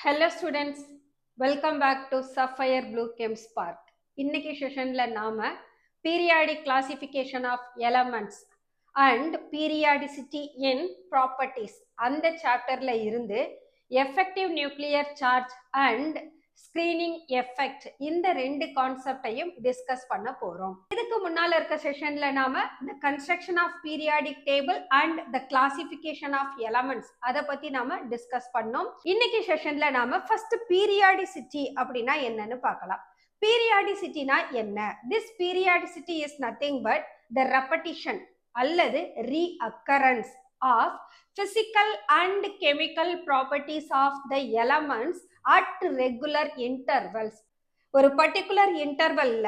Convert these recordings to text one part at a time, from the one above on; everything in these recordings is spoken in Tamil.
Hello students, welcome back to Sapphire Blue Chem Spark. இன்னைக்கு செஷன்ல நாம periodic classification of elements and periodicity in properties அந்த சாப்டர்ல இருந்து effective nuclear charge and screening effect இந்த ரெண்டு கான்செப்டையும் டிஸ்கஸ் பண்ண போறோம். இதுக்கு முன்னால இருக்க செஷன்ல நாம the construction of periodic table and the classification of elements அத பத்தி நாம டிஸ்கஸ் பண்ணோம். இன்னைக்கு செஷன்ல நாம ஃபர்ஸ்ட் periodicity அப்படினா என்னன்னு பார்க்கலாம். Periodicityனா என்ன? This periodicity is nothing but the repetition அல்லது reoccurrence of physical and chemical properties of the elements at regular intervals. ஒரு பர்டிகுலர் இன்டர்வல்ல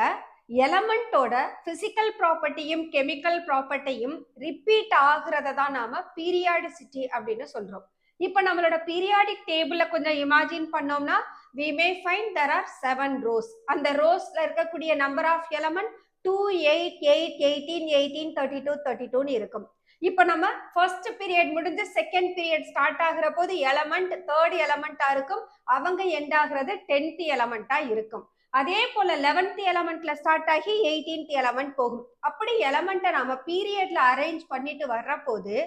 எலமெண்டோட பிசிக்கல் ப்ராப்பர்ட்டியும் கெமிக்கல் ப்ராப்பர்ட்டியும் ரிப்பீட் ஆகுறத தான் நாம பீரியாடிசிட்டி அப்படின்னு சொல்றோம். இப்போ நம்மளோட பீரியாடிக் டேபிள்ல கொஞ்சம் இமேஜின் பண்ணோம்னா we may find there are 7 rows. அந்த ரோஸ்ல இருக்கக்கூடிய நம்பர் ஆஃப் எலமெண்ட் 2, 8, 8, 18, 18, 32, 32 இருக்கும். இப்போ நம்ம ஃபர்ஸ்ட் பீரியட் முடிஞ்சு செகண்ட் பீரியட் ஸ்டார்ட் ஆகுற போது எலமெண்ட் தேர்ட் எலமெண்டா இருக்கும், அவங்க எண்ட் ஆகுறது 10th எலமெண்டா இருக்கும். அதே போல 11th எலமெண்ட்ல ஸ்டார்ட் ஆகி 18th எலமெண்ட் போகும். அப்படி எலமெண்ட்டை நாம பீரியட்ல அரேஞ்ச் பண்ணிட்டு வர்ற போது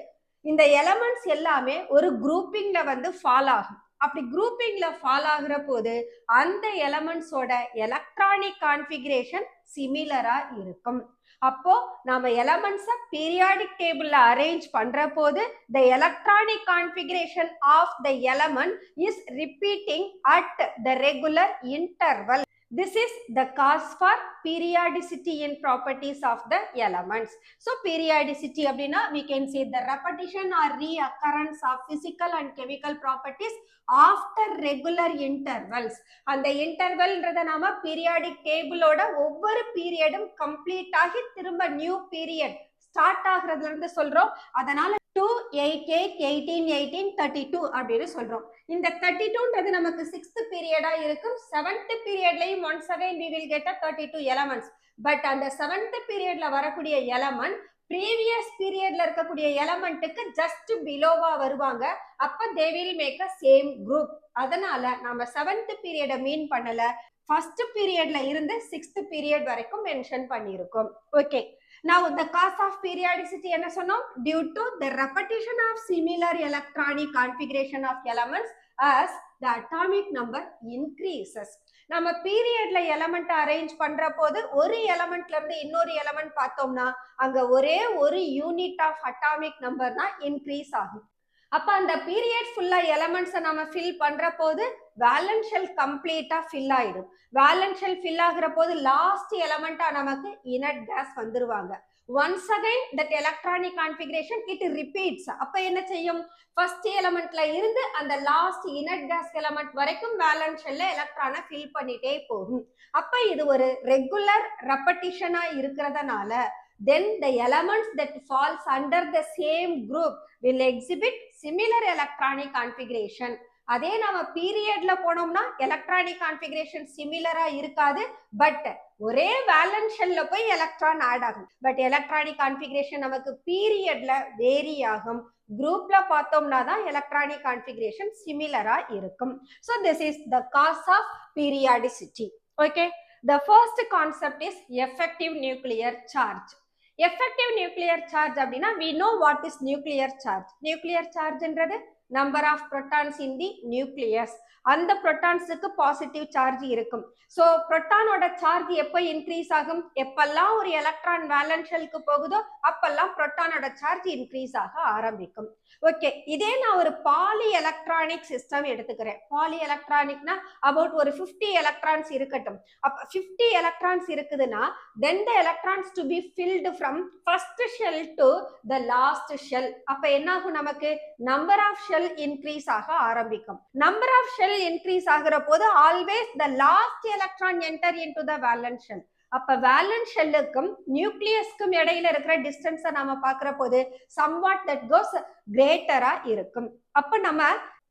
இந்த எலமெண்ட்ஸ் எல்லாமே ஒரு குரூப்பிங்ல வந்து ஃபால் ஆகும். அப்படி குரூப்பிங்ல ஃபால் ஆகுற போது அந்த எலமெண்ட்ஸோட எலக்ட்ரானிக் கான்ஃபிகரேஷன் சிமிலரா இருக்கும். அப்போ நாம எலமெண்ட்ஸை பீரியாடிக் டேபிள்ல அரேஞ்ச் பண்ற போது the electronic configuration of the element is repeating at the regular interval. This is the cause for periodicity in properties of the elements. So periodicity அப்படினா we can say the repetition or reoccurrence of physical and chemical properties after regular intervals. அந்த இன்டர்வல்ன்றத நாம பீரியாடிக் டேபிளோட ஒவ்வொரு பீரியடும் கம்ப்ளீட் ஆகி திரும்ப நியூ பீரியட் ஸ்டார்ட் ஆகுறதுல இருந்து சொல்றோம். அதனால 2, 8, 8, 18, 18, 32 அப்படின்னு சொல்றோம். இந்த 32ன்றது நமக்கு 6th பீரியடா இருக்கும். 7th பீரியட்லயும் once again we will get a 32 elements. But அந்த 7th பீரியட்ல வரக்கூடிய எலமெண்ட் ப்ரீவியஸ் பீரியட்ல இருக்கக்கூடிய எலமெண்ட்டுக்கு ஜஸ்ட் பிலோவா வருவாங்க. அப்ப they will make a same group. அதனால நாம 7th பீரியட மீன் பண்ணல, ஃபர்ஸ்ட் பீரியட்ல இருந்து 6th பீரியட் வரைக்கும் மென்ஷன் பண்ணியிருக்கோம். Okay, now the cause of periodicity என்ன சொன்னோம்? Due to the repetition of similar electronic configuration of elements as the atomic number increases. நம்ம பீரியட்ல எலமெண்ட் அரேஞ்ச் பண்ற போது ஒரு எலமெண்ட்ல இருந்து இன்னொரு எலமெண்ட் பார்த்தோம்னா அங்க ஒரே ஒரு யூனிட் ஆஃப் அட்டாமிக் நம்பர் தான் இன்க்ரீஸ் ஆகும். அப்ப அந்த பீரியட் ஃபுல்லா எலமெண்ட்ஸை நம்ம ஃபில் பண்ற போது வேலன்ஸ் ஷெல் கம்ப்ளீட்டா ஃபில் ஆயிடும். வேலன்ஸ் ஷெல் ஃபில் ஆகுற போது லாஸ்ட் எலமெண்டா நமக்கு இனர்ட் கேஸ் வந்துருவாங்க. once again that electronic configuration it repeats. அப்ப என்ன செய்யும்? ஃபர்ஸ்ட் எலமெண்ட்ல இருந்து அந்த லாஸ்ட் இனர்ட் கேஸ் எலமெண்ட் வரைக்கும் வேலன்ஸ் ஷெல்ல எலக்ட்ரானை ஃபில் பண்ணிட்டே போகும். அப்ப இது ஒரு ரெகுலர் ரெப்படிஷனா இருக்கிறதுனால then the elements that falls under the same group will exhibit similar electronic configuration. அதே நாம பீரியட்ல போனோம்னா எலக்ட்ரானிக் கான்ஃபிகரேஷன் சிமிலரா இருக்காது, பட் ஒரே வேலன்ஸ் ஷெல்ல போய் எலக்ட்ரான் ஆட் ஆகும். பட் எலக்ட்ரானிக் கான்ஃபிகரேஷன் நமக்கு பீரியட்ல வேரி ஆகும். குரூப்ல பார்த்தோம்னா தான் எலக்ட்ரானிக் கான்ஃபிகரேஷன் சிமிலரா இருக்கும். So this is the cause of periodicity. Okay, the first concept is effective nuclear charge. Effective nuclear charge அப்படின்னா we know what is nuclear charge. Nuclear charge என்றது number of protons in the nucleus. அந்த புரோட்டான்ஸுக்கு பாசிட்டிவ் சார்ஜ் இருக்கும். ஸோ புரோட்டானோட சார்ஜ் எப்போ இன்க்ரீஸ் ஆகும்? எப்பெல்லாம் ஒரு எலக்ட்ரான் வேலன்ஸ் ஷெல்க்கு போகுதோ அப்பெல்லாம் புரோட்டானோட சார்ஜ் இன்க்ரீஸ் ஆக ஆரம்பிக்கும். ஓகே, இதே நான் ஒரு பாலி எலக்ட்ரானிக் சிஸ்டம் எடுத்துக்கிறேன். பாலி எலக்ட்ரானிக்னா அபவுட் ஒரு 50 எலக்ட்ரான்ஸ் இருக்கட்டும். அப்ப 50 எலக்ட்ரான்ஸ் இருக்குதுன்னா then the electrons to be filled from first shell to the last shell. அப்ப என்ன ஆகும்? நமக்கு நம்பர் ஆஃப் ஷெல் இன்க்ரீஸ் ஆக ஆரம்பிக்கும். நம்பர் ஆஃப் ஷெல் இன்க்ரீஸ் ஆகுற போது always the last electron enter into the valence shell. அப்ப வேலன்ஸ் ஷெல்லுக்கும் நியூக்ளியஸ்க்கும் இடையில இருக்கிற டிஸ்டன்ஸை நாம பாக்குற போது somewhat that goes greater-ஆ இருக்கும். அப்ப நம்ம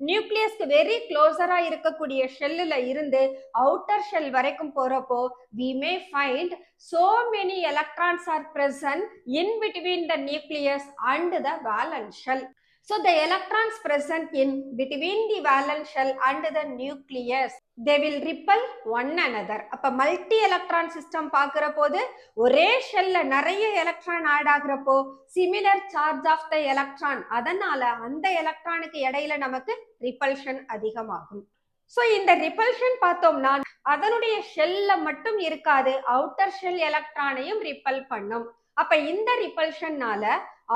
நியூக்ளியஸ்க்கு வெரி க்ளோசரா இருக்கக்கூடிய ஷெல்லுல இருந்து அவுட்டர் ஷெல் வரைக்கும் போறப்போ we may find so many electrons are present in between the nucleus and the valence shell. So the electrons present in between the valence shell and the nucleus, they will repel one another. அப்ப மல்டி எலக்ட்ரான் சிஸ்டம் பார்க்கிற போது ஒரே ஷெல்ல நிறைய எலக்ட்ரான் ஆட் ஆகுறப்போ similar charge of the electron, அதனால அந்த எலக்ட்ரானுக்கு இடையில நமக்கு ரிப்பல்ஷன் அதிகமாகும். ஸோ இந்த ரிப்பல்ஷன் பார்த்தோம்னா அதனுடைய ஷெல்ல மட்டும் இருக்காது, அவுட்டர் ஷெல் எலக்ட்ரானையும் ரிப்பல் பண்ணும். அப்ப இந்த ரிப்பல்ஷன்னால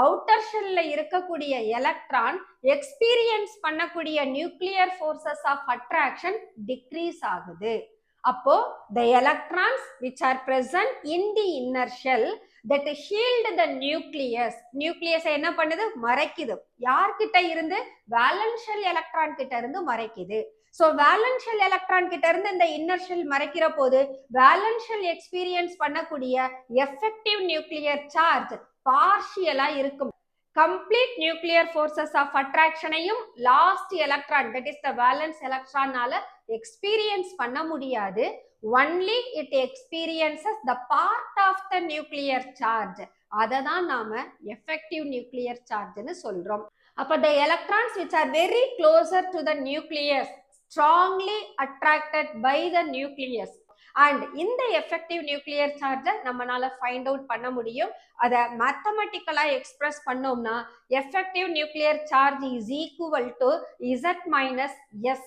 அவுட்டர் ஷெல்ல இருக்கக்கூடிய எலக்ட்ரான் எக்ஸ்பீரியன்ஸ் பண்ணக்கூடிய nuclear forces of attraction decrease ஆகுது. அப்போ the electrons which are present in the inner shell that shield the nucleus, nucleus என்ன பண்ணுது, மறைக்குது. யார்கிட்ட இருந்து, வேலன்ஸ் ஷெல் எலக்ட்ரான் கிட்ட இருந்து மறைக்குது. சோ வேலன்ஸ் ஷெல் எலக்ட்ரான் கிட்ட இருந்து இந்த இன்னர் ஷெல் மறைக்கிற போது வேலன்ஸ் ஷெல் எக்ஸ்பீரியன்ஸ் பண்ணக்கூடிய எஃபெக்டிவ் நியூக்ளியர் சார்ஜ் பார்ஷியலா இருக்கும். கம்ப்ளீட் நியூக்ளியர் ஃபோர்ஸஸ் ஆஃப் அட்ராக்ஷனையும் last electron that is the valence எலக்ட்ரானால எக்ஸ்பீரியன்ஸ் பண்ண முடியாது. Only it experiences the part of the nuclear charge. அதை தான் நாம எஃபெக்டிவ் நியூக்ளியர் சார்ஜ்னு சொல்றோம். அப்ப the electrons which are very closer to the nucleus strongly attracted by the nucleus, and இந்த எஃபெக்டிவ் நியூக்ளியர் சார்ஜை நம்மளால ஃபைண்ட் அவுட் பண்ண முடியும். அதை மேத்தமெட்டிக்கலா எக்ஸ்பிரஸ் பண்ணோம்னா effective nuclear charge is equal to Z minus S.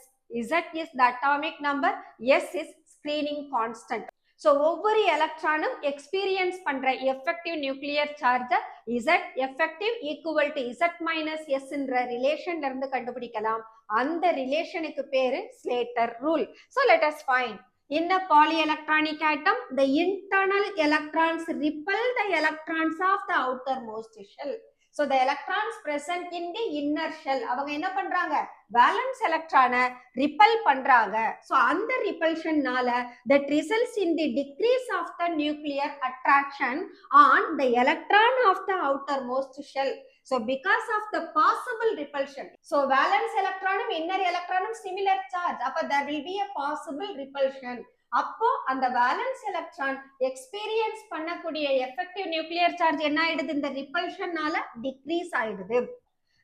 Z is the atomic number, S is screening constant. So ஒவ்வொரு எலக்ட்ரானும் எக்ஸ்பீரியன்ஸ் பண்ற எஃபெக்டிவ் நியூக்ளியர் சார்ஜை Z effective equal to Z minus S என்ற ரிலேஷன்ல இருந்து கண்டுபிடிக்கலாம். அந்த ரிலேஷனுக்கு பேரு Slater rule. So let us find. In the polyelectronic atom, the internal electrons repel the electrons of the outermost shell. So the electrons present in the inner shell, அவங்க என்ன பண்றாங்க, வேலன்ஸ் எலக்ட்ரானை ரிப்பல் பண்றாங்க. So அந்த ரிப்பல்ஷன்னால that results in the decrease of the nuclear attraction on the electron of the outermost shell. So because of the possible repulsion, so valence electronum inner electronum similar charge, அப்ப there will be a possible repulsion. அப்போ அந்த வேலன்ஸ் எலக்ட்ரான் எக்ஸ்பீரியன்ஸ் பண்ணக்கூடிய எஃபெக்டிவ் நியூக்ளியர் சார்ஜ் என்ன ஆயிடுது, இந்த ரிப்பல்ஷனால டிக்ரீஸ் ஆயிடுது.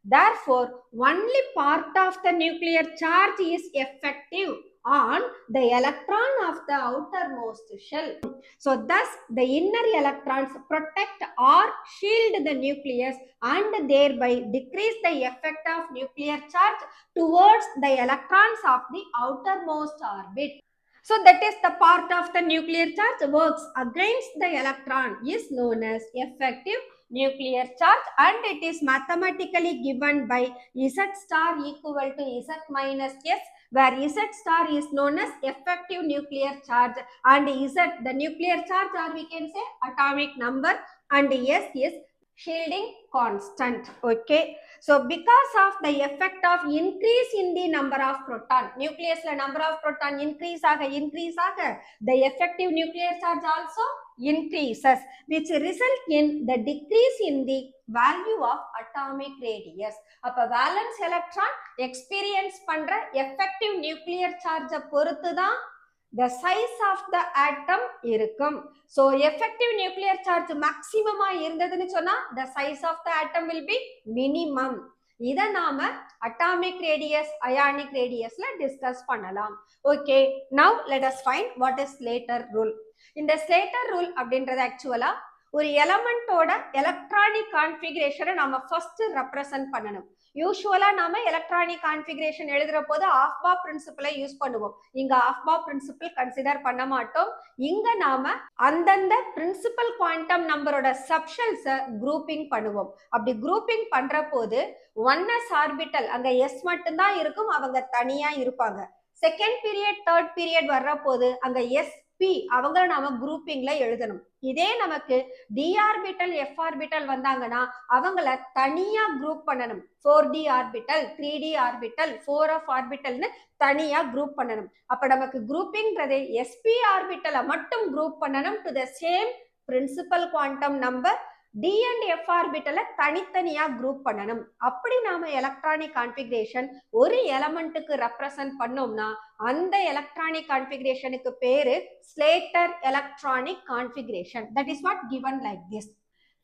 Therefore only part of the nuclear charge is effective on the electron of the outermost shell. So thus the inner electrons protect or shield the nucleus and thereby decrease the effect of nuclear charge towards the electrons of the outermost orbit. So that is the part of the nuclear charge works against the electron is known as effective nuclear charge, and it is mathematically given by Z star equal to Z minus S, where Z star is known as effective nuclear charge and Z the nuclear charge, or we can say atomic number, and S is shielding constant. Okay, so because of the effect of increase in the number of proton, nucleus la number of proton increase aga the effective nuclear charge also increases, which result in the decrease in the value of atomic radius. அப்ப valence electron experience பண்ற effective nuclear charge பொறுத்து தான் the size of the atom இருக்கும். So effective nuclear charge maximum இருந்ததுன்னு சொன்னா the size of the atom will be minimum. இத நாம atomic radius, ionic radiusல டிஸ்கஸ் பண்ணலாம். Okay, now let us find what is Slater rule. இந்த Slater rule அப்படின்றது ஆக்சுவலா ஒரு எலமெண்டோட எலக்ட்ரானிக் கான்ஃபிகரேஷனை நாம ஃபர்ஸ்ட் ரெப்ரசன்ட் பண்ணணும். யூஸ்வலா நாம எலக்ட்ரானிக் கான்ஃபிகரேஷன் எழுதுற போது ஆஃப் பா பிரின்சிபலை யூஸ் பண்ணுவோம். இங்க ஆஃப் பா பிரின்சிபல் கன்சிடர் பண்ண மாட்டோம். இங்க நாம அந்தந்த பிரின்சிபல் குவாண்டம் நம்பரோட சப்ஷெல்ஸை குரூப்பிங் பண்ணுவோம். அப்படி குரூப்பிங் பண்ற போது 1s ஆர்பிட்டல் அங்க S மட்டும்தான் இருக்கும், அவங்க தனியா இருப்பாங்க. செகண்ட் பீரியட் தேர்ட் பீரியட் வர்ற போது அங்க SP அவங்கள நாம குரூப்பிங்ல எழுதணும். இதே நமக்கு d ஆர்பிட்டல் f ஆர்பிட்டல் வந்தாங்கன்னா அவங்கள தனியா குரூப் பண்ணணும். 4d orbital 3d orbital 4f ஆர்பிட்டல்னு தனியா குரூப் பண்ணணும். அப்ப நமக்கு குரூப்பிங்கிறது sp ஆர்பிட்டலை மட்டும் குரூப் பண்ணணும் to the same principal quantum number. d and f ஆர்பிட்டலை தனித்தனியா குரூப் பண்ணணும். அப்படி நாம எலக்ட்ரானிக் கான்ஃபிகரேஷன் ஒரு எலமெண்ட்டுக்கு ரெப்ரசன்ட் பண்ணோம்னா அந்த எலக்ட்ரானிக் கான்ஃபிகரேஷனுக்கு பேரு Slater electronic configuration. That is what given like this.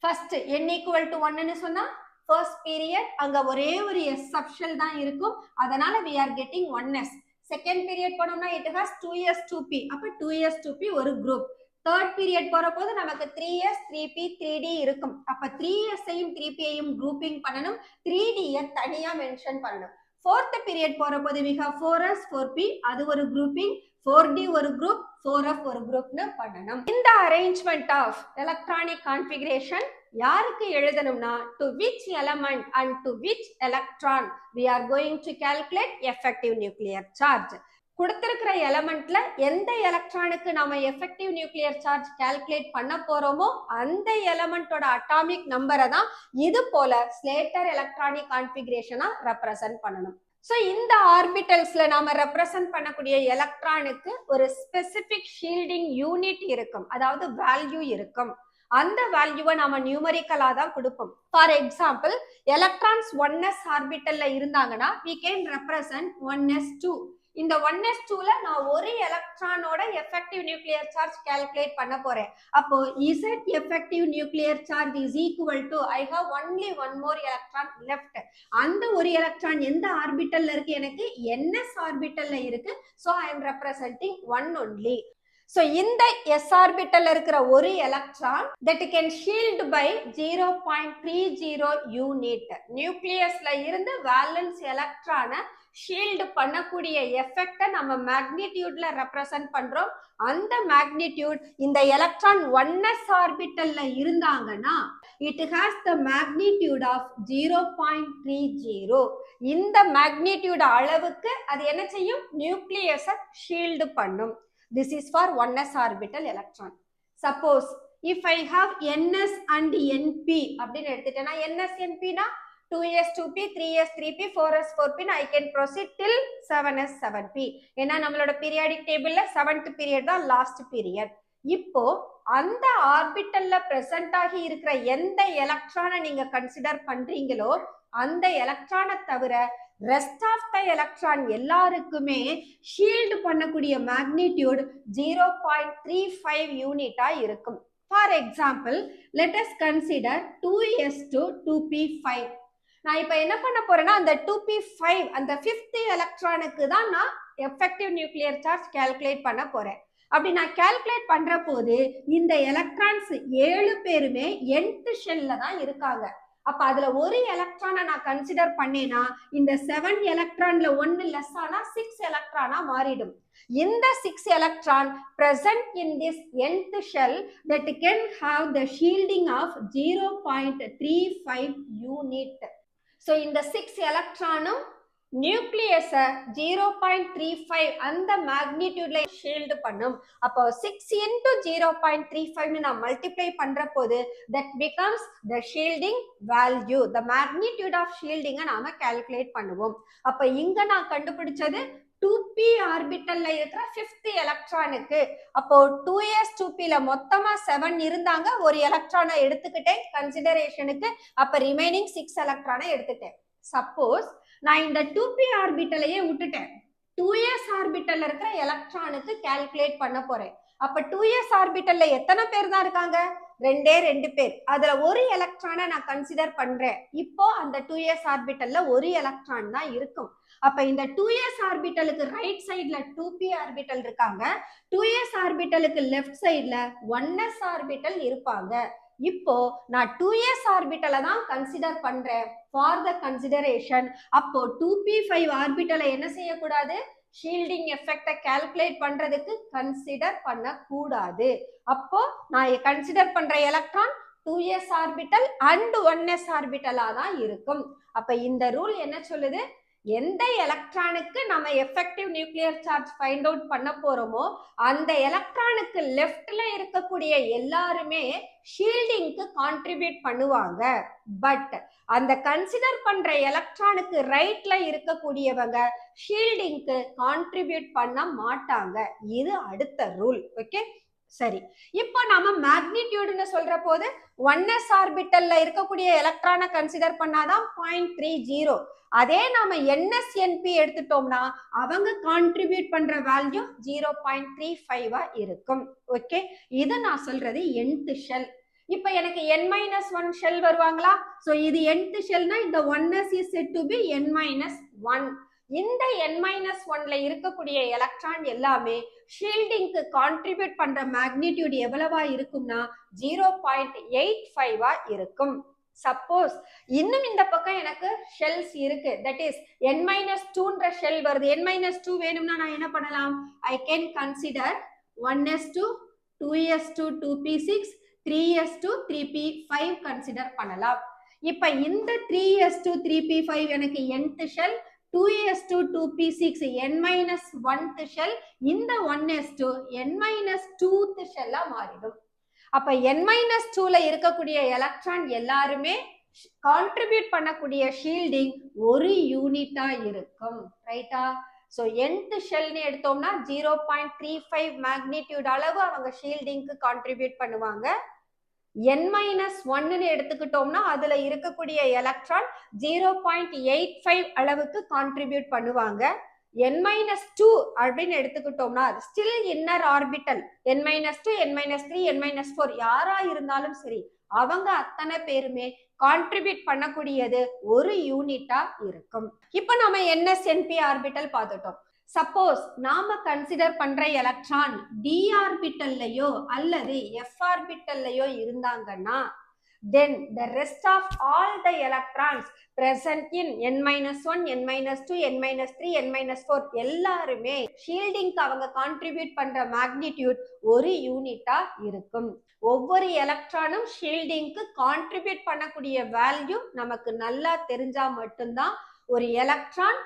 First n equal to 1 ன்னு சொன்னா first period அங்க ஒரே ஒரு s subshell தான் இருக்கும், அதனால we are getting 1s. second period போனோம்னா it has 2s 2p, அப்ப 2s 2p ஒரு group. third period போறபோது நமக்கு 3s 3p 3d இருக்கும், அப்ப 3s ஐயும் 3p ஐயும் grouping பண்ணனும், 3d ய தனியா மென்ஷன் பண்ணனும். fourth period போறபோது we have 4s 4p, அது ஒரு grouping, 4d ஒரு group, 4f ஒரு groupனு பண்ணனும். இந்த arrangement of electronic configuration யாருக்கு எழுதணும்னா to which element and to which electron we are going to calculate effective nuclear charge. கொடுத்திருக்கிற எலமெண்ட்ல எந்த எலக்ட்ரானுக்கு நாம எஃபெக்டிவ் நியூக்ளியர் சார்ஜ் கால்குலேட் பண்ண போறோமோ அந்த எலமெண்டோட அட்டாமிக் நம்பரை தான் இது போல ஸ்லேட்டர் எலக்ட்ரானிக் கான்ஃபிகரேஷனா ரெப்ரசன்ட் பண்ணணும். சோ இந்த ஆர்பிட்டல்ஸ்ல நாம ரெப்ரசன்ட் பண்ணக்கூடிய எலக்ட்ரானுக்கு ஒரு ஸ்பெசிபிக் ஷீல்டிங் யூனிட் இருக்கும், அதாவது வேல்யூ இருக்கும். அந்த வேல்யூவை நாம நியூமரிக்கலா தான் கொடுப்போம். ஃபார் எக்ஸாம்பிள் எலக்ட்ரான்ஸ் 1s ஆர்பிட்டல்ல இருந்தாங்கன்னா we can represent 1s2. இந்த 1s2ல நான் ஒரு எலக்ட்ரானோட எஃபெக்டிவ் நியூக்ளியர் சார்ஜ் கால்குலேட் பண்ண போறேன். அப்போ Z effective nuclear charge is equal to I have only one more electron left. அந்த ஒரு எலக்ட்ரான் எந்த ஆர்பிட்டல்ல இருக்கு? எனக்கு ns ஆர்பிட்டல்ல இருக்கு. So I am representing one only. So இந்த s ஆர்பிட்டல்ல இருக்கிற ஒரு electron that can shield by 0.30 unit. நியூக்ளியஸ்ல இருந்து வேலன்ஸ் எலக்ட்ரானை ஷீல்டு பண்ணக்கூடிய எஃபெக்ட நம்ம மேக்னிடியூட்ல ரெப்ரசன்ட் பண்றோம். அந்த மேக்னிடியூட் இந்த எலக்ட்ரான் 1s ஆர்பிட்டல்ல இருந்தாங்கன்னா it has the magnitude of 0.30. இந்த மேக்னிடியூட் அளவுக்கு அது என்ன செய்யும்? நியூக்ளியஸை ஷீல்டு பண்ணும். This is for 1s orbital electron. Suppose if I have ns and np அப்படின்னு எடுத்துட்டேன்னா ns np னா 2s 2p 3s 3p 4s 4p I can proceed till 7s 7p. ஏன்னா நம்மளோட பீரியாடிக் டேபிள்ல 7th பீரியட் தான் லாஸ்ட் பீரியட். இப்போ அந்த ஆர்பிட்டல்ல பிரசன்ட் ஆகி இருக்கிற எந்த எலக்ட்ரானை நீங்க கன்சிடர் பண்றீங்களோ அந்த எலக்ட்ரானை தவிர ரெஸ்ட் ஆஃப் த எலக்ட்ரான் எல்லாருக்குமே ஷீல்டு பண்ணக்கூடிய மேக்னிடியூட் 0.35 யூனிட்டா இருக்கும். For example let us consider 2s to 2p5. நான் இப்ப என்ன பண்ண போறேன்னா அந்த 2p5 அந்த 5th எலக்ட்ரானுக்கு தான் நான் எஃபெக்டிவ் நியூக்ளியர் சார்ஜ் கால்குலேட் பண்ண போறேன். அப்படி நான் கால்குலேட் பண்ற போது இந்த எலக்ட்ரான்ஸ் 7 பேருமே nth ஷெல்ல தான் இருக்காங்க. அப்ப அதுல ஒரு எலக்ட்ரானை நான் கன்சிடர் பண்ணேனா இந்த 7 எலக்ட்ரான்ல 1 லெஸ் ஆனா 6 எலக்ட்ரானா மாறிடும். இந்த 6 electron present in this nth shell that can have the shielding of 0.35 unit. So இந்த 6 எலக்ட்ரானும் நியூக்ளியஸ 0.35 அந்த மேக்னிடியூட்ல ஷீல்டு பண்ணும். அப்போ 6 into 0.35 நான் மல்டிப்ளை பண்ற போது that becomes the shielding value. The magnitude of shielding நாம கால்குலேட் பண்ணுவோம். அப்ப இங்க நான் கண்டுபிடிச்சது 2p ஆர்பிட்டல்ல இருக்கிற 5th எலக்ட்ரானுக்கு. அப்போ 2s 2p ல மொத்தமா 7 இருந்தாங்க, ஒரு எலக்ட்ரானை எடுத்துக்கிட்டேன் கன்சிடரேஷனுக்கு. அப்ப ரிமைனிங் 6 எலக்ட்ரானை எடுத்துட்டேன். சப்போஸ் நான் இந்த 2p ஆர்பிட்டலையே விட்டுட்டேன், 2s ஆர்பிட்டல்ல இருக்கிற எலக்ட்ரானுக்கு கால்குலேட் பண்ண போறேன். அப்ப 2s ஆர்பிட்டல்ல எத்தனை பேர் தான் இருக்காங்க? 2 பேர். அதுல ஒரு எலக்ட்ரானை நான் கன்சிடர் பண்றேன். இப்போ அந்த 2s ஆர்பிட்டல்ல ஒரு எலக்ட்ரான் தான் இருக்கும். அப்ப இந்த 2s ஆர்பிட்டலுக்கு ரைட் சைடுல 2p ஆர்பிட்டல் இருக்காங்க, 2s ஆர்பிட்டலுக்கு லெஃப்ட் சைடுல 1s ஆர்பிட்டல் இருப்பாங்க. இப்போ நான் 2s ஆர்பிட்டலை தான் கன்சிடர் பண்றேன் ஃபார் த கன்சிடரேஷன். அப்போ 2p5 ஆர்பிட்டலை என்ன செய்யக்கூடாது? ஷீல்டிங் எஃபெக்டை கால்குலேட் பண்றதுக்கு கன்சிடர் பண்ண கூடாது. அப்போ நான் கன்சிடர் பண்ற electron 2s orbital and 1s ஆர்பிட்டலா தான் இருக்கும். அப்ப இந்த ரூல் என்ன சொல்லுது? எந்த எலக்ட்ரானுக்கு நம்ம effective nuclear charge find out பண்ண போறோமோ அந்த எலக்ட்ரானுக்கு லெஃப்ட்ல இருக்கக்கூடிய எல்லாருமே ஷீல்டிங்க்கு கான்ட்ரிபியூட் பண்ணுவாங்க. பட் அந்த கன்சிடர் பண்ற எலக்ட்ரானுக்கு ரைட்ல இருக்கக்கூடியவங்க ஷீல்டிங்க்கு கான்ட்ரிபியூட் பண்ண மாட்டாங்க. இது அடுத்த ரூல். ஓகே, சரி. இப்போ நாம மேக்னிடியூட்னு சொல்ற போது 1s ஆர்பிட்டல்ல இருக்கக்கூடிய எலக்ட்ரானை கன்சிடர் பண்ணாதான் 0.30. அதே நாம ns np எடுத்துட்டோம்னா அவங்க கான்ட்ரிபியூட் பண்ற வேல்யூ 0.35 இருக்கும். ஓகே, இது நான் சொல்றது nth ஷெல். இப்ப எனக்கு n-1 ஷெல் வருவாங்களா? சோ இது nth ஷெல்னா இந்த 1s is said to be n-1. இந்த n-1ல இருக்கக்கூடிய எலக்ட்ரான் எல்லாமே ஷீல்டிங்க்கு கான்ட்ரிபியூட் பண்ற மேக்னிடியூட் எவ்வளவா இருக்கும்னா 0.85 இருக்கும். சப்போஸ் இன்னும் இந்த பக்கம் எனக்கு ஷெல்ஸ் இருக்கு, தட் இஸ் n-2ன்ற ஷெல் வருது. n-2 வேணும்னா நான் என்ன பண்ணலாம்? I can consider 1s2 2s2 2p6 3s2 3p5 consider பண்ணலாம். இப்ப இந்த 3s2 3p5 எனக்கு nth shell, 2s2 2p6 n-1th shell, இந்த 1s2 n-2th ஷெல்லா மாறிடும். அப்ப n-2ல இருக்கக்கூடிய எலக்ட்ரான் எல்லாருமே கான்ட்ரிபியூட் பண்ணக்கூடிய ஷீல்டிங் ஒரு யூனிட்டா இருக்கும், ரைட்டா? சோ nth ஷெல்னு எடுத்தோம்னா 0.35 மேக்னிடியூட் அளவு அவங்க ஷீல்டிங்க்கு கான்ட்ரிபியூட் பண்ணுவாங்க. n-1ன்னு எடுத்துக்கிட்டோம்னா அதுல இருக்கக்கூடிய எலக்ட்ரான் 0.85 அளவுக்கு கான்ட்ரிபியூட் பண்ணுவாங்க. n-2 அப்படின்னு எடுத்துக்கிட்டோம்னா அது still inner orbital. n-2 n-3 n-4 யாரா இருந்தாலும் சரி அவங்க அத்தனை பேருமே கான்ட்ரிபியூட் பண்ணக்கூடியது ஒரு யூனிட்டா இருக்கும். இப்ப நம்ம nsnp ஆர்பிட்டல் பார்த்துட்டோம். சப்போஸ் நாம கன்சிடர் பண்ற எலக்ட்ரான் d ஆர்பிட்டல்லையோ அல்லது f ஆர்பிட்டல்லையோ இருந்தாங்கன்னா then the rest of all the electrons present in n-1 n-2 n-3 n-4 எல்லாருமே ஷீல்டிங்க்கு அவங்க கான்ட்ரிபியூட் பண்ற மேக்னிடியூட் ஒரு யூனிட்டா இருக்கும். ஒவ்வொரு எலக்ட்ரானும் ஷீல்டிங்க்கு கான்ட்ரிபியூட் பண்ணக்கூடிய வேல்யூ நமக்கு நல்லா தெரிஞ்சா மட்டும்தான் ஒரு எலக்ட்ரான்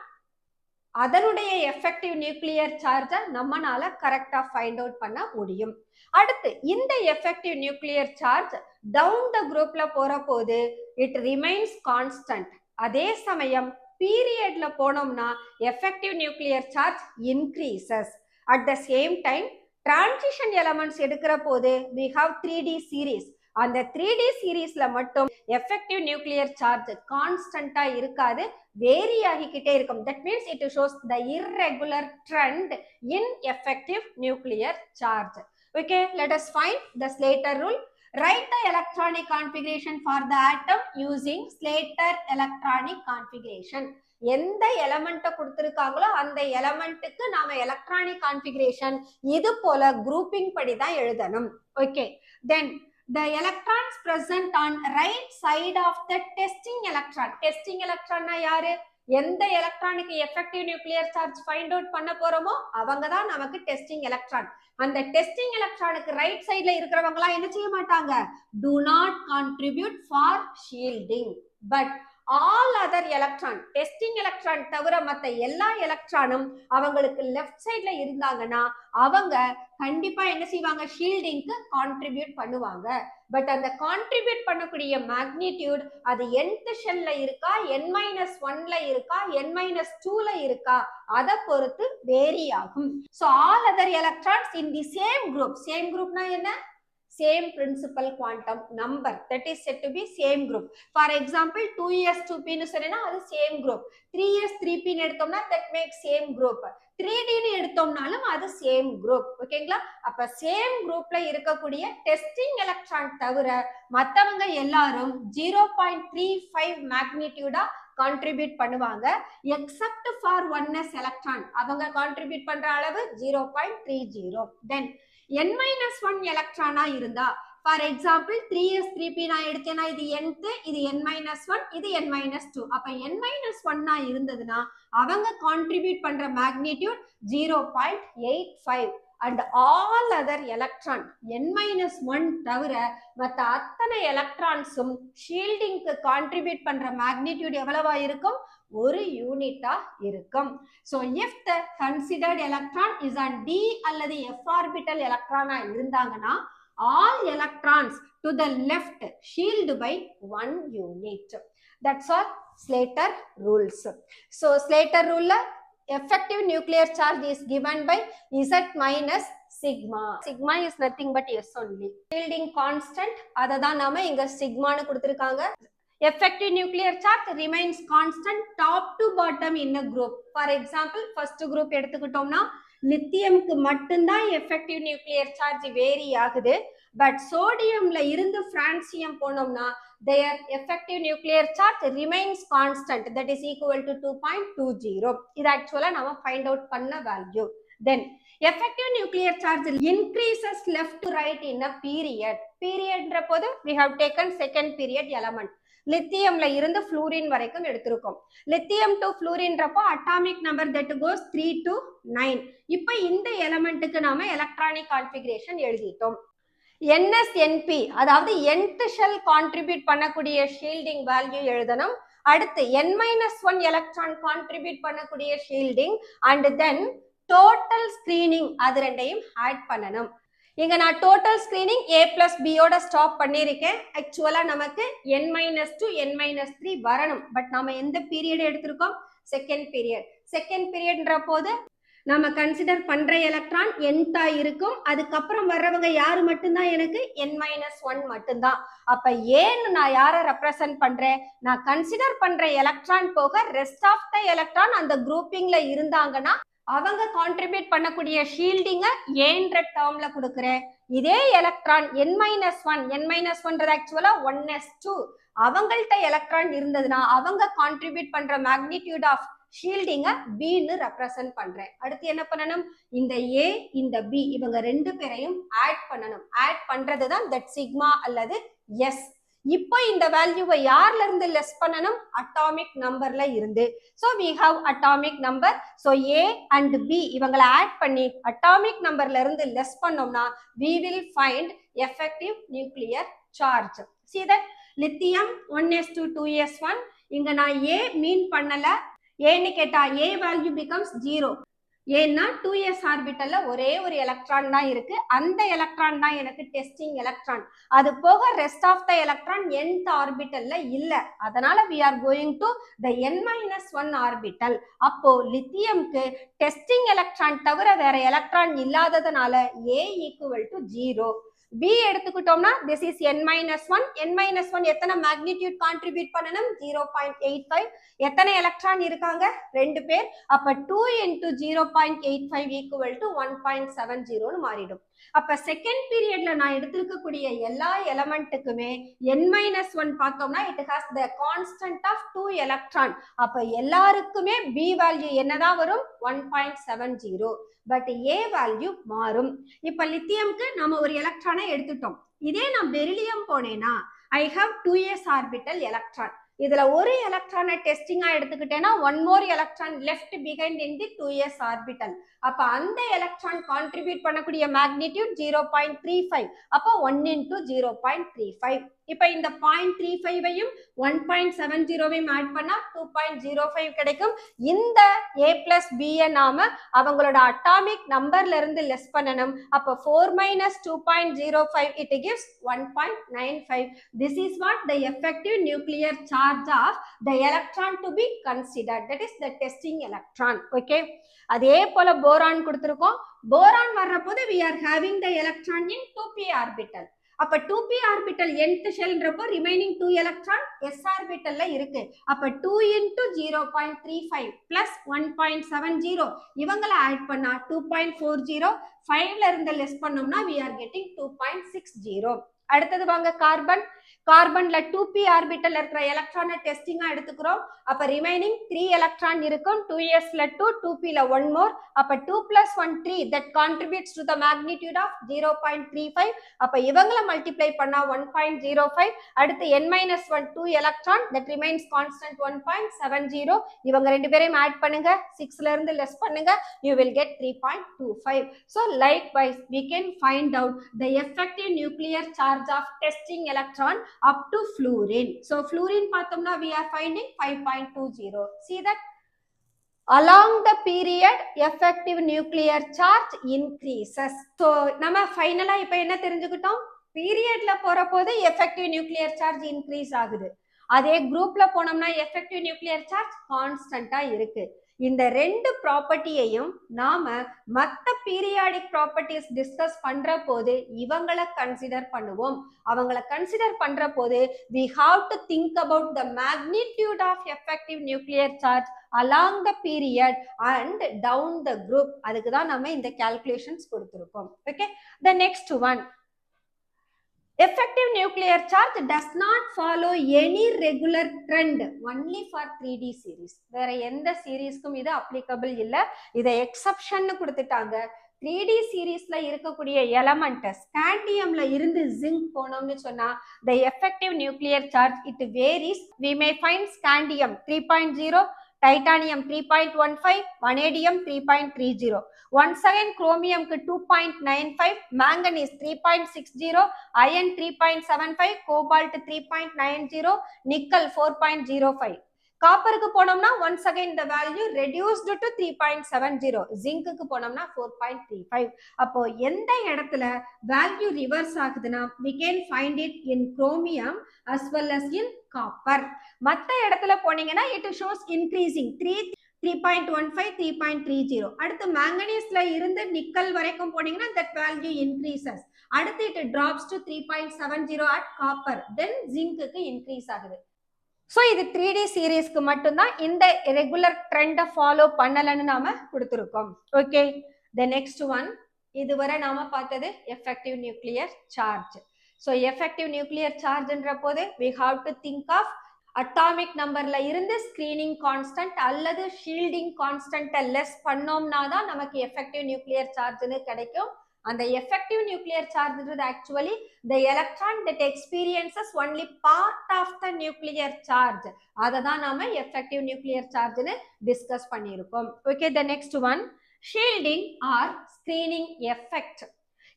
அதனுடைய எஃபெக்டிவ் நியூக்ளியர் சார்ஜை நம்மளால கரெக்டா ஃபைண்ட் அவுட் பண்ண முடியும். அடுத்து இந்த effective nuclear charge down the குரூப்ல போற போது இட் ரிமைன்ஸ் கான்ஸ்டன்ட். அதே சமயம் பீரியட்ல போனோம்னா effective nuclear charge increases. At the same time transition elements எடுக்கிற போது we have 3D சீரீஸ். அந்த 3D சீரீஸ்ல மட்டும் எஃபெக்டிவ் நியூக்ளியர் சார்ஜ் கான்ஸ்டன்டா இருக்காது, வேரி ஆகிக்கிட்டே இருக்கும். That means it shows the irregular trend in effective nuclear charge. Okay, let us find the Slater rule. Write the electronic configuration for the atom using Slater electronic configuration. எந்த எலமெண்ட்டை கொடுத்திருக்காங்களோ அந்த எலமெண்ட்டுக்கு நாம எலக்ட்ரானிக் கான்ஃபிகரேஷன் இது போல குரூப்பிங் படி தான் எழுதணும். Okay, then the electrons present on right side of the testing electron. Testing electron na yaru? எந்த எலக்ட்ரானுக்கு effective nuclear charge find out பண்ண போறோமோ அவங்க தான் நமக்கு டெஸ்டிங் எலக்ட்ரான். அந்த டெஸ்டிங் எலக்ட்ரானுக்கு ரைட் சைடுல இருக்கிறவங்களா என்ன செய்ய மாட்டாங்க? do not contribute for shielding. But all other electron, testing electron தவிர மத்த எல்லா எலக்ட்ரானும் அவங்களுக்கு லெஃப்ட் சைட்ல இருந்தாங்கன்னா அவங்க கண்டிப்பா என்ன செய்வாங்க? ஷீல்டிங்க்கு கான்ட்ரிபியூட் பண்ணுவாங்க. பட் அந்த கான்ட்ரிபியூட் பண்ணக்கூடிய மேக்னிடியூட் அது nth ஷெல்ல இருக்கா, n-1ல இருக்கா, n-2ல இருக்கா, அதை பொறுத்து வேரி ஆகும். So all other electrons in the same group. Same groupனா என்ன? Same principal quantum number, that is said to be same group. For example 2s 2p னு சொன்னா அது same group. 3s 3p னு எடுத்தோம்னா that makes same group. 3d னு எடுத்தோம்னாலும் அது same group. ஓகேங்களா? அப்ப same groupல இருக்கக்கூடிய டெஸ்டிங் எலக்ட்ரான் தவிர மத்தவங்க எல்லாரும் 0.35 மேக்னிடியூடா கான்ட்ரிபியூட் பண்ணுவாங்க. எக்ஸப்ட் ஃபார் 1s எலக்ட்ரான் அவங்க கான்ட்ரிபியூட் பண்ற அளவு 0.30. தென் n-1 எலக்ட்ரானா இருந்தா, ஃபார் எக்ஸாம்பிள் 3s 3p நான் எடுத்தேன்னா இது nth, இது n-1, இது n-2. அப்ப n-1 இருந்ததுன்னா அவங்க கான்ட்ரிபியூட் பண்ற magnitude 0.85. and all other electron n-1 தவிர மற்ற அத்தனை எலக்ட்ரான்ஸும் ஷீல்டிங்க்கு கான்ட்ரிபியூட் பண்ற மேக்னிடியூட் எவ்வளவா இருக்கும்? ஒரு யூனிட்டா இருக்கும். So if the considered electron is on d அல்லது f orbital எலக்ட்ரானா இருந்தாங்கன்னா all electrons to the left shield by 1 unit. That's all Slater rules. So Slater rule effective nuclear charge is given by Z minus sigma. Sigma is nothing but S only. Shielding constant அததான் நாம இங்க சிக்மான்னு கொடுத்திருக்காங்க. Effective nuclear charge remains constant top to bottom in a group. For example, first group எடுத்துக்கிட்டோம்னா லித்தியம்க்கு மட்டும்தான் effective nuclear charge வேரி ஆகுது. பட் சோடியம்ல இருந்து பிரான்சியம் போனோம்னா their effective nuclear charge remains constant, that is equal to 2.20. இது ஆக்சுவலா நம்ம ஃபைண்ட் அவுட் பண்ண value. Then effective nuclear charge increases left to right in a period. பீரியட்ன்ற போது we have taken second period element. லித்தியம்ல இருந்து ஃப்ளூரின் வரைக்கும் எடுத்திருக்கோம். லித்தியம் டு ஃப்ளூரின்றப்போ atomic number that goes 3 to 9. இப்போ இந்த எலமெண்ட்டுக்கு நாம எலக்ட்ரானிக் கான்ஃபிகரேஷன் எழுதிட்டோம். NSNP அதாவது nth ஷெல் கான்ட்ரிபியூட் பண்ணக்கூடிய ஷீல்டிங் வேல்யூ எழுதணும். அடுத்து n-1 எலக்ட்ரான் கான்ட்ரிபியூட் பண்ணக்கூடிய shielding and then total screening அது ரெண்டையும் ஆட் பண்ணணும். இங்க நான் டோட்டல் ஸ்கிரீனிங் A+B ஓட ஸ்டாப் பண்ணிருக்கேன். ஆக்சுவலா நமக்கு n-2 n-3 வரணும். பட் நாம எந்த பீரியட் எடுத்திருக்கோம்? Second period. செகண்ட் பீரியட்ன்ற போது நம்ம கன்சிடர் பண்ற எலக்ட்ரான் nth இருக்கும். அதுக்கப்புறம் வர்றவங்க யாரு மட்டும்தான்? எனக்கு n-1 மட்டும்தான். அப்ப ஏன்னு நான் யாரை ரெப்ரசன்ட் பண்றேன்? நான் கன்சிடர் பண்ற எலக்ட்ரான் போக ரெஸ்ட் ஆஃப் த எலக்ட்ரான் அந்த குரூப்பிங்ல இருந்தாங்கன்னா அவங்க கான்ட்ரிபியூட் பண்ணக்கூடிய ஷீல்டிங்க ஏன்ற டேர்ம்ல கொடுக்குறேன். இதே எலக்ட்ரான் n-1 ஆக்சுவலா 1s2 அவங்கள்ட்ட எலக்ட்ரான் இருந்ததுன்னா அவங்க கான்ட்ரிபியூட் பண்ற மேக்னிடியூட் ஆஃப் ஷீல்டிங்க பின்னு ரெப்ரசன்ட் பண்றேன். அடுத்து என்ன பண்ணணும்? இந்த A இந்த B இவங்க ரெண்டு பேரையும் ஆட் பண்ணணும். ஆட் பண்றதுதான் தட் சிக்மா அல்லது எஸ். இப்போ இந்த வேல்யூவை யார்ல இருந்து லெஸ் பண்ணணும்? அட்டாமிக் நம்பர்ல இருந்து. So we have atomic number. so A and B இவங்களை ஆட் பண்ணி அட்டாமிக் நம்பர்ல இருந்து லெஸ் பண்ணோம்னா we will find effective nuclear charge. see that lithium 1s2 2s1 இங்க நான் A மீன் பண்ணல. ஏன்னு கேட்டா A வேல்யூ becomes 0. ஏன்னா 2s ஆர்பிட்டல்ல ஒரே ஒரு எலக்ட்ரான் தான் இருக்கு. அந்த எலக்ட்ரான் தான் எனக்கு டெஸ்டிங் எலக்ட்ரான். அது போக rest of the electron nth ஆர்பிட்டல்ல இல்ல. அதனால we are going to the n-1 orbital. அப்போ லித்தியம்க்கு டெஸ்டிங் எலக்ட்ரான் தவிர வேற எலக்ட்ரான் இல்லாததுனால A equal to 0. B எடுத்துக்கிட்டோம்னா this is n-1. n-1 எத்தனை மேக்னிடியூட் கான்ட்ரிபியூட் பண்ணணும்? 0.85. எத்தனை எலக்ட்ரான் இருக்காங்க? 2 பேர். அப்ப 2 into 0.85 equal to 1.70 மாறிடும். அப்ப செகண்ட் பீரியட்ல நான் எடுத்திருக்கக்கூடிய எல்லா எலமெண்ட்டுக்குமே n-1 பார்த்தோம்னா it has the constant of 2 electron. அப்ப எல்லாருக்குமே B வேல்யூ என்னதான் வரும்? 1.70. பட் A வேல்யூ மாறும். இப்ப லித்தியம்க்கு நம்ம ஒரு எலக்ட்ரானை எடுத்துட்டோம். இதே நான் பெரிலியம் போனேன்னா I have 2s orbital electron. இதுல ஒரு எலக்ட்ரானை டெஸ்டிங்கா எடுத்துக்கிட்டேன்னா one more electron left behind in the 2s orbital. அப்ப அந்த எலக்ட்ரான் கான்ட்ரிபியூட் பண்ணக்கூடிய மேக்னிடியூட் 0.35. அப்ப 1 into 0.35. இப்ப இந்த 0.35ஐயும் 1.70ஐயும் ஆட் பண்ணா 2.05 கிடைக்கும். இந்த A+B நாம அவங்களோட அட்டாமிக் நம்பர்ல இருந்து லெஸ் பண்ணணும். அப்ப 4 - 2.05 it gives 1.95. this is what the effective nuclear charge of the electron to be considered, that is the testing electron. okay, அதே போல போரான் கொடுத்திருக்கோம். போரான் வர்ற போது we are having the electron in 2p orbital. அப்ப 2p ஆர்பிட்டல் nth ஷெல்ன்றப்போ ரிமைனிங் 2 எலக்ட்ரான் s ஆர்பிட்டல்ல இருக்கு. அப்ப 2 into 0.35 plus 1.70 இவங்களை ஆட் பண்ணா 2.40. 5ல இருந்து லெஸ் பண்ணோம்னா we are getting 2.60. அடுத்தது வாங்க கார்பன். கார்பன்ல 2p ஆர்பிட்டல் இருக்கிற எலக்ட்ரானை டெஸ்டிங்கா எடுத்துக்கிறோம். அப்ப ரிமைனிங் 3 எலக்ட்ரான் இருக்கும். 2sல 2, 2pல 1 மோர். அப்ப 2 + 1 3 that contributes to the magnitude of 0.35. அப்ப இவங்களை மல்டிப்ளை பண்ணா 1.05. அடுத்து n-1 2 electron that remains constant 1.70. இவங்க ரெண்டு பேரையும் ஆட் பண்ணுங்க. 6ல இருந்து லெஸ் பண்ணுங்க. you will get 3.25. so likewise we can find out the effective nuclear charge of testing electron up to fluorine. so fluorine பார்த்தோம்னா we are finding 5.20. see that along the period effective nuclear charge increases. so நம்ம ஃபைனலா இப்போ என்ன தெரிஞ்சுக்கிட்டோம்? பீரியட்ல போற போது effective nuclear charge increase ஆகுது. அதே குரூப்ல போனோம்னா effective nuclear charge கான்ஸ்டன்டா இருக்கு. இந்த ரெண்டு ப்ராப்பர்ட்டியையும் நாம மற்ற பீரியாடிக் ப்ராப்பர்ட்டிஸ் டிஸ்கஸ் பண்ற போது இவங்களை கன்சிடர் பண்ணுவோம். அவங்களை கன்சிடர் பண்ற போது we have to think about the magnitude of effective nuclear charge along the period and down the group. அதுக்கு தான் நம்ம இந்த calculations கொடுத்திருக்கோம். okay, the next one Effective nuclear charge does not follow any regular trend, only for 3D series. வேற எந்த சீரீஸ்க்கும் இது applicable இல்ல. இதை எக்ஸப்ஷன் கொடுத்துட்டாங்க. 3D சீரீஸ்ல இருக்கக்கூடிய எலமெண்ட் ஸ்காண்டியம்ல இருந்து ஜிங்க் போனோம்னு சொன்னா the effective nuclear charge it varies. We may find scandium 3.0, titanium 3.15, vanadium 3.30. Once again chromium 2.95, manganese 3.60, iron 3.75, cobalt 3.90, nickel 4.05. காப்பருக்கு போனோம்னா once again the value reduced to 3.70, ஜிங்க்குக்கு போனோம்னா 4.35. அப்போ எந்த இடத்துல வேல்யூ ரிவர்ஸ் ஆகுதுன்னா we can find it in chromium as well as in copper. மற்ற இடத்துல போனீங்கன்னா it shows increasing 3.15, 3.30. அடுத்து மேங்கனீஸ்ல இருந்து நிக்கல் வரைக்கும் போனீங்கன்னா that value increases. அடுத்து it drops to 3.70 at copper. Then ஜிங்க்குக்கு increase ஆகுது. ஸோ இது 3D சீரீஸ்க்கு மட்டும்தான் இந்த ரெகுலர் ட்ரெண்டை ஃபாலோ பண்ணலன்னு நாம கொடுத்துருக்கோம். ஓகே, த நெக்ஸ்ட் ஒன் இதுவரை நாம பார்த்தது effective nuclear charge. So effective nuclear சார்ஜ்ன்ற போது we have to think of atomic நம்பர்ல இருந்து ஸ்கிரீனிங் கான்ஸ்டன்ட் அல்லது ஷீல்டிங் கான்ஸ்டன்ட்டை லெஸ் பண்ணோம்னா தான் நமக்கு எஃபெக்டிவ் நியூக்ளியர் சார்ஜ்னு கிடைக்கும். அந்த effective nuclear charge is actually the electron that experiences only part of the nuclear charge. அததான் நாம effective nuclear charge னு discuss பண்ணியிருக்கோம். Okay, the next one, shielding or screening effect.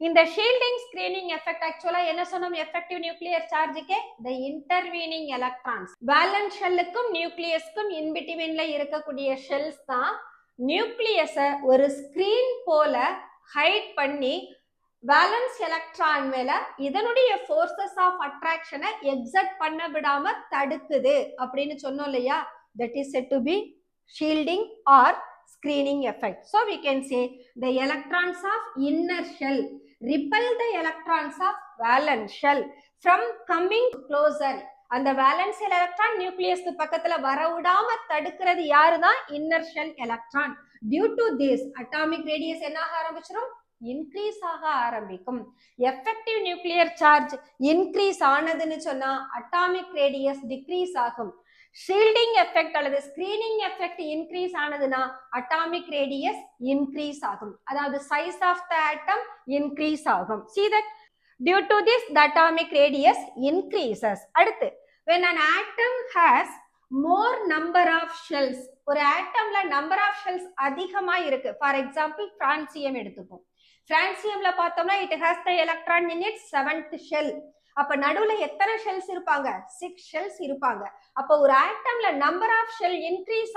இந்த shielding screening effect actually என்ன சொன்னோம் effective nuclear charge க்கு the intervening electrons. valence shellுக்கும் nucleusக்கும் in betweenல இருக்கக்கூடிய shells தான் nucleus-ஐ ஒரு screen போல ஹைட் பண்ணி வேலன்ஸ் எலக்ட்ரான் மேல இதனுடைய ஃபோர்சஸ் ஆஃப் அட்ராக்ஷனை எக்ஸர்ட் பண்ண விடாம தடுக்குது அப்படின்னு சொன்னோம் இல்லையா, that is said to be shielding or screening effect. So we can say the electrons of inner shell repel the electrons of valence shell from coming closer. அந்த வேலன்ஸ் எலக்ட்ரான் நியூக்ளியஸ்க்கு பக்கத்துல வர விடாம தடுக்கிறது யாருதான் inner shell electron. Due to this atomic radius என்ன ஆக ஆரம்பிச்சிடும், இன்க்ரீஸ் ஆக ஆரம்பிக்கும். எஃபெக்டிவ் நியூக்ளியர் சார்ஜ் இன்க்ரீஸ் ஆனதுன்னு சொன்னா அட்டாமிக் ரேடியஸ் டிக்ரீஸ் ஆகும். ஷீல்டிங் எஃபெக்ட் அல்லது ஸ்கிரீனிங் எஃபெக்ட் இன்க்ரீஸ் ஆனதுன்னா அட்டாமிக் ரேடியஸ் இன்க்ரீஸ் ஆகும், அதாவது size of the atom increase ஆகும். See that due to this the atomic radius increases. அடுத்து when an atom has more number of shells, ஒரு ஆட்டம்ல நம்பர் ஆஃப் ஷெல்ஸ் அதிகமா இருக்கு. ஃபார் எக்ஸாம்பிள் பிரான்சியம் எடுத்துப்போம். பிரான்சியம்ல பார்த்தோம்னா it has the electron in its 7th shell. அப்ப நடுவுல எத்தனை ஷெல்ஸ் இருப்பாங்க, 6 ஷெல்ஸ் இருப்பாங்க. அப்ப ஒரு ஆட்டம்ல நம்பர் ஆஃப் ஷெல் இன்க்ரீஸ்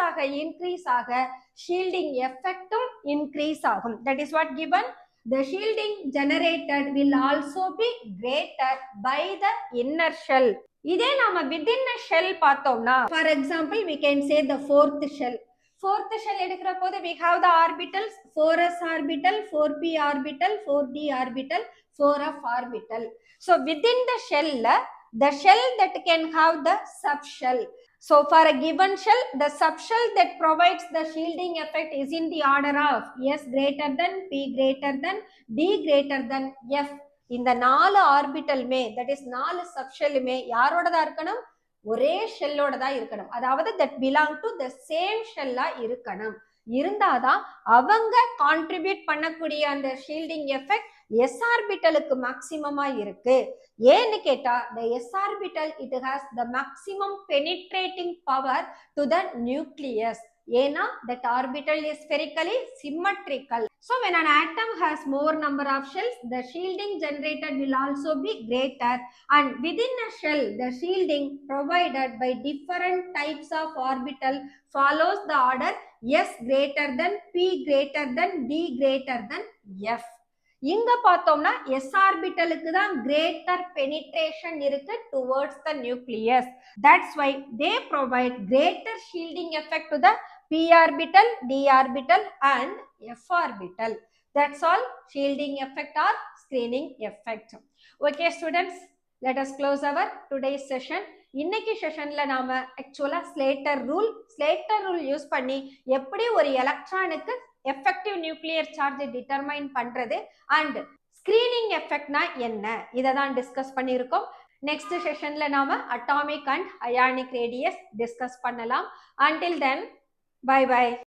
ஆக ஷீல்டிங் எஃபெக்டும் இன்க்ரீஸ் ஆகும். That is what given. The shielding generated will also be greater by the inner shell. இதே நாம within a shell பார்த்தோம்னா, for example we can say the fourth shell. Fourth shell எடுக்கிற போது we have the orbitals 4s orbital, 4p orbital, 4d orbital, 4f orbital. So within the shell that can have the subshell. So for a given shell, the subshell that provides the shielding effect is in the order of S greater than, P greater than, D greater than F. இந்த 4 ஆர்பிட்டலுமே, that is 4 சப்ஷெல்லுமே யாரோடதா இருக்கணும், ஒரே ஷெல்லோட தான் இருக்கணும். அதாவது that belong to the same ஷெல்லா இருக்கணும். இருந்தாதான் அவங்க கான்ட்ரிபியூட் பண்ணக்கூடிய அந்த ஷீல்டிங் எஃபெக்ட் எஸ் ஆர்பிட்டலுக்கு மேக்சிமமா இருக்கு. ஏன்னு கேட்டா the s orbital it has the maximum penetrating power to the nucleus. ஏன்னா that orbital is spherically symmetrical. So when an atom has more number of shells, the shielding generated will also be greater, and within a shell the shielding provided by different types of orbital follows the order S greater than, P greater than, D greater than F. இங்க பார்த்தோம்னா எஸ் ஆர்பிட்டலுக்கு தான் கிரேட்டர் பெனிட்ரேஷன் இருக்கு towards the nucleus. That's why they provide greater shielding effect to the p orbital, d orbital and f orbital. That's all shielding effect or screening effect. Okay students, let us close our today's session. இன்னைக்கு செஷன்ல நாம ஆக்சுவலா ஸ்லேட்டர் ரூல் யூஸ் பண்ணி எப்படி ஒரு எலக்ட்ரானுக்கு எஃபெக்டிவ் நியூக்ளியர் சார்ஜ் டிட்டர்மைன் பண்றது அண்ட் ஸ்கிரீனிங் எஃபெக்ட்னா என்ன இதை தான் டிஸ்கஸ் பண்ணியிருக்கோம். நெக்ஸ்ட் செஷன்ல நாம atomic and ionic radius discuss பண்ணலாம். until then bye bye.